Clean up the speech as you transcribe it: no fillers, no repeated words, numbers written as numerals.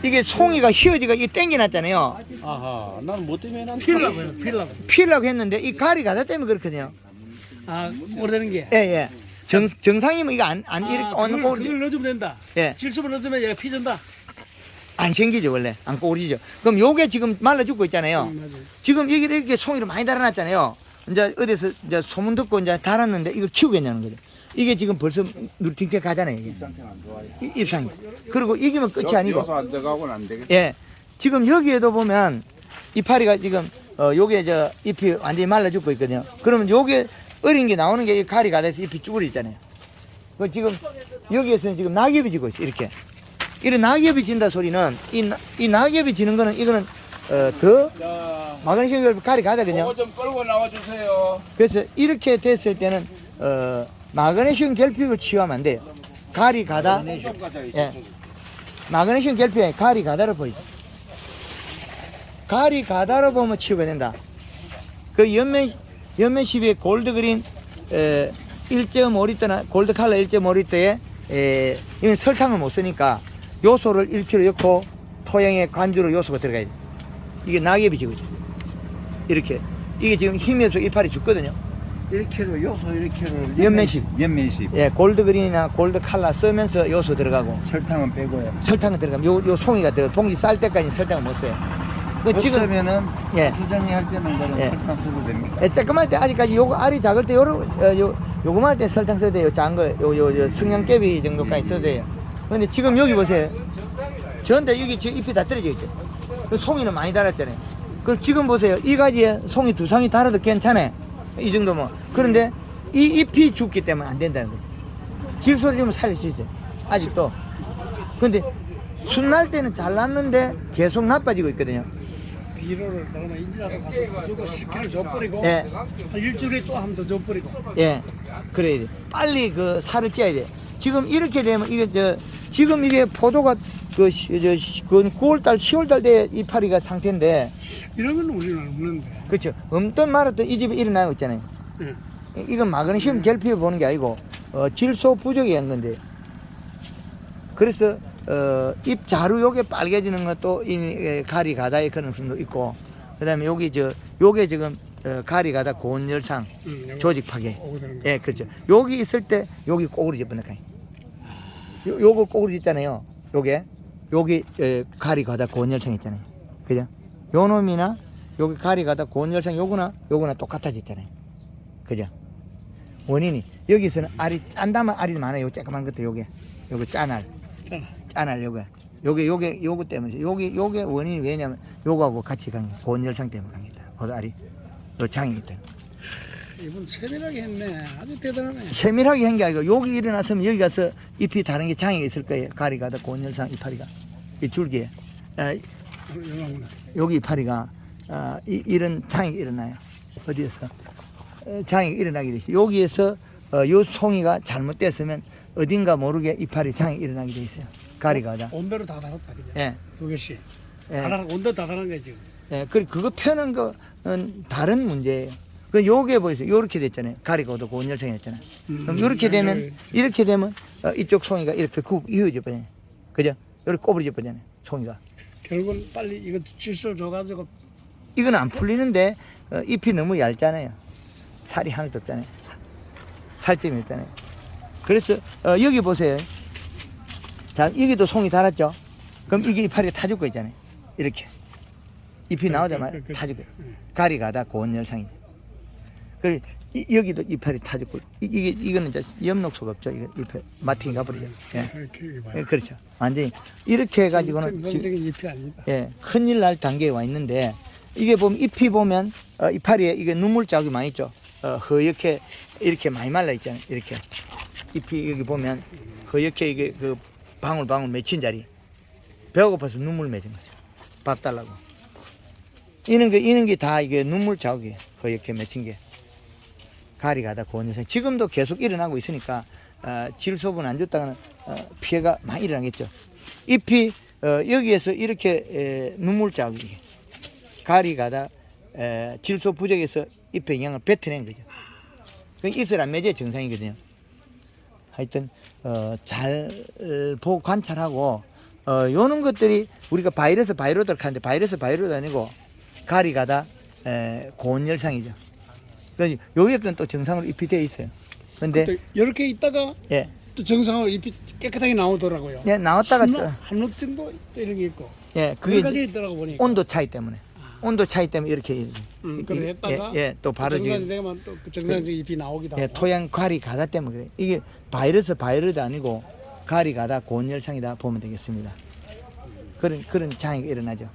이게 송이가 휘어지가 이 땡겨놨잖아요. 아하, 나는 뭐 때문에 난 필라고. 피려고 했는데 이 가리 가다 때문에 그렇거든요. 아, 오래되는 게. 예, 예. 정상이면 이거 안 이렇게 얹는 그걸 꼬리 넣어주면 된다. 예. 질소를 넣어주면 얘가 피준다. 안 생기죠 원래 안 꼬리죠. 그럼 요게 지금 말라 죽고 있잖아요. 맞아요. 지금 여기 이렇게 송이를 많이 달아놨잖아요. 이제 어디서 이제 소문 듣고 이제 달았는데 이걸 키우겠냐는 거죠. 이게 지금 벌써 누팅태 가잖아요. 이게. 입상이. 그리고 이기면 끝이 아니고. 여서 안 들어가고는 안 되겠지. 예. 지금 여기에도 보면 이파리가 지금 요게 저 잎이 완전히 말라 죽고 있거든요. 그러면 요게 어린 게 나오는 게 이 가리가 돼서 잎이 쭈그려 있잖아요. 그 지금 여기에서는 지금 낙엽이 지고 있어요. 이렇게. 이런 낙엽이 진다 소리는 이 낙엽이 지는 거는 이거는 더 자, 마그네슘 결핍 가리 가거든요. 그거 좀 끌고 나와 주세요. 그래서 이렇게 됐을 때는 마그네슘 결핍을 치유하면 안 돼요. 가리 가다 좀 가자. 예. 마그네슘 결핍에 가리 가다로 보이죠. 가리 가다로 보면 치유가 된다. 그 연면 시비의 골드 그린 1.5리터나 골드 칼라 1.5리터에 이건 설탕을 못 쓰니까 요소를 1kg 넣고 토양에 관주로 요소가 들어가야 돼. 이게 낙엽이 지거죠. 이렇게 이게 지금 힘이 없어 이파리 죽거든요. 1kg 요소 1kg 연면식. 연면식. 예, 골드 그린이나 골드 칼라 쓰면서 요소 들어가고 설탕은 빼고요. 설탕은 들어가면 요 송이가 더 봉지 쌀 때까지 설탕을 못 써요. 그 지금 없으면은 예. 수정이 할 때는 그럼 예. 설탕 써도 됩니까? 쬐끔할 때 아직까지 요거 알이 작을 때 요거만 할 때 설탕 써야 돼요. 작은 거 요 성냥개비 정도까지 써야 돼요. 근데 지금 여기 보세요. 전데 여기 지금 잎이 다 떨어져 있죠. 그 송이는 많이 달았잖아요. 그 지금 보세요. 이 가지에 송이 두 상이 달아도 괜찮아요. 이 정도면. 그런데 이 잎이 죽기 때문에 안 된다는 거예요. 질소를 좀 살릴 수 있어요. 아직도. 근데 순 날 때는 잘 났는데 계속 나빠지고 있거든요. 비료를 그러면 인지하러 가서 무조건 10kg 줘버리고 예. 한 일주일에 또 한 번 더 줘버리고. 예, 그래야 돼. 빨리 그 살을 쪄야 돼. 지금 이렇게 되면 이게 지금 이게 포도가 그 9월달, 10월달 돼 이파리가 상태인데, 이런 건 우리는 없는데. 그렇죠. 없던 말았던 이 집에 일어나고 있잖아요. 예. 이건 마그네슘 결핍을 보는 게 아니고 질소 부족이 한 건데. 그래서 잎 자루 요게 빨개지는 것도 이미 가리 가다의 가능성도 있고, 그다음에 요게 지금 가리 가다 고온열상 조직 파괴. 예, 그렇죠. 여기 있을 때 여기 꼬우리 접근할까요? 요거 꼬우리 있잖아요. 여기 가리 가다 고온열상 있잖아요. 그죠? 요 놈이나 여기 가리 가다 고온열상 요거나 똑같아졌잖아요. 그죠? 원인이 여기서는 알이 짠다면 알이 많아요. 조그만 것도 요거 짠알. 짠알 요거 때문에 요게 원인이 왜냐면 요거하고 같이 강해. 고온열상 때문에 강해다. 보다 알이 요 장이 있다. 이분 세밀하게 했네. 아주 대단하네. 세밀하게 한 게 아니고 여기 일어났으면 여기 가서 잎이 다른 게 장이 있을 거예요. 가리 가다 고온열상 이파리가 이 줄기에 여기 이파리가 이런 장이 일어나요. 어디에서 장이 일어나게 되죠. 여기에서 요 송이가 잘못됐으면 어딘가 모르게 이파리 장이 일어나게 돼 있어요. 가리 가다. 온도로 다 달았다. 그죠? 예. 두 개씩. 예. 온도 다 달은 거지 지금. 예, 그거 펴는 거는 다른 문제예요. 그 요게 보세요. 요렇게 됐잖아요. 가리고도 고온열성이었잖아요. 그럼 이렇게 되면 이쪽 송이가 이렇게 이어져 버려요. 그죠? 이렇게 꼬부러져 버리잖아요. 송이가. 결국은 빨리 이거 질소를 줘가지고 이건 안 풀리는데 잎이 너무 얇잖아요. 살이 하나도 없잖아요. 살점이 없잖아요. 그래서 여기 보세요. 자, 여기도 송이 달았죠. 그럼 이게 이파리가 타 죽고 있잖아요. 이렇게 잎이 나오자마자 타 죽고. 가리 가다 고온열상이. 여기도 이파리 타 죽고. 이거는 이제 엽록소가 없죠. 이거 잎에 마팅이 가버리죠. 예, 그렇죠. 완전히 이렇게 해가지고는 전적인 잎이 아니다. 예, 큰일 날 단계에 와 있는데, 이게 보면 잎이 보면 이파리에 이게 눈물 자국이 많이 있죠. 허옇게 이렇게 많이 말라 있잖아요. 이렇게 잎이 여기 보면 허옇게 이게 그 방울방울 맺힌 자리. 배고파서 눈물 맺은 거죠. 밥 달라고. 이런 게 다 이게 눈물 자국이에요. 허옇게 맺힌 게. 가리 가다 고온열상. 지금도 계속 일어나고 있으니까 질소분 안 줬다가는 피해가 많이 일어나겠죠. 잎이 여기에서 이렇게 눈물 자국이 가리 가다 질소 부족에서 잎에 영향을 뱉어낸 거죠. 그 이슬 안 맺어야 정상이거든요. 하여튼 잘 보고 관찰하고 요런 것들이 우리가 바이러스 하는데 바이러스 아니고 가리 가다 고온열상이죠. 그러니까 요 옆은 또 정상으로 잎이 되어 있어요. 근데 이렇게 있다가 예, 또 정상으로 잎이 깨끗하게 나오더라고요. 예 나왔다가 한롯 정도 또 이런 게 있고. 예, 그게 그게 가지 있더라고 보니까. 온도 차이 때문에 이렇게 그래 했다가 예, 또 바로 정상이 지금 되면 또 그 정상적 잎이 나오기도 예, 하고. 토양 가리 가다 때문에 그래요. 이게 바이러스 아니고 가리 가다 고온열상이다 보면 되겠습니다. 그런 장애가 일어나죠.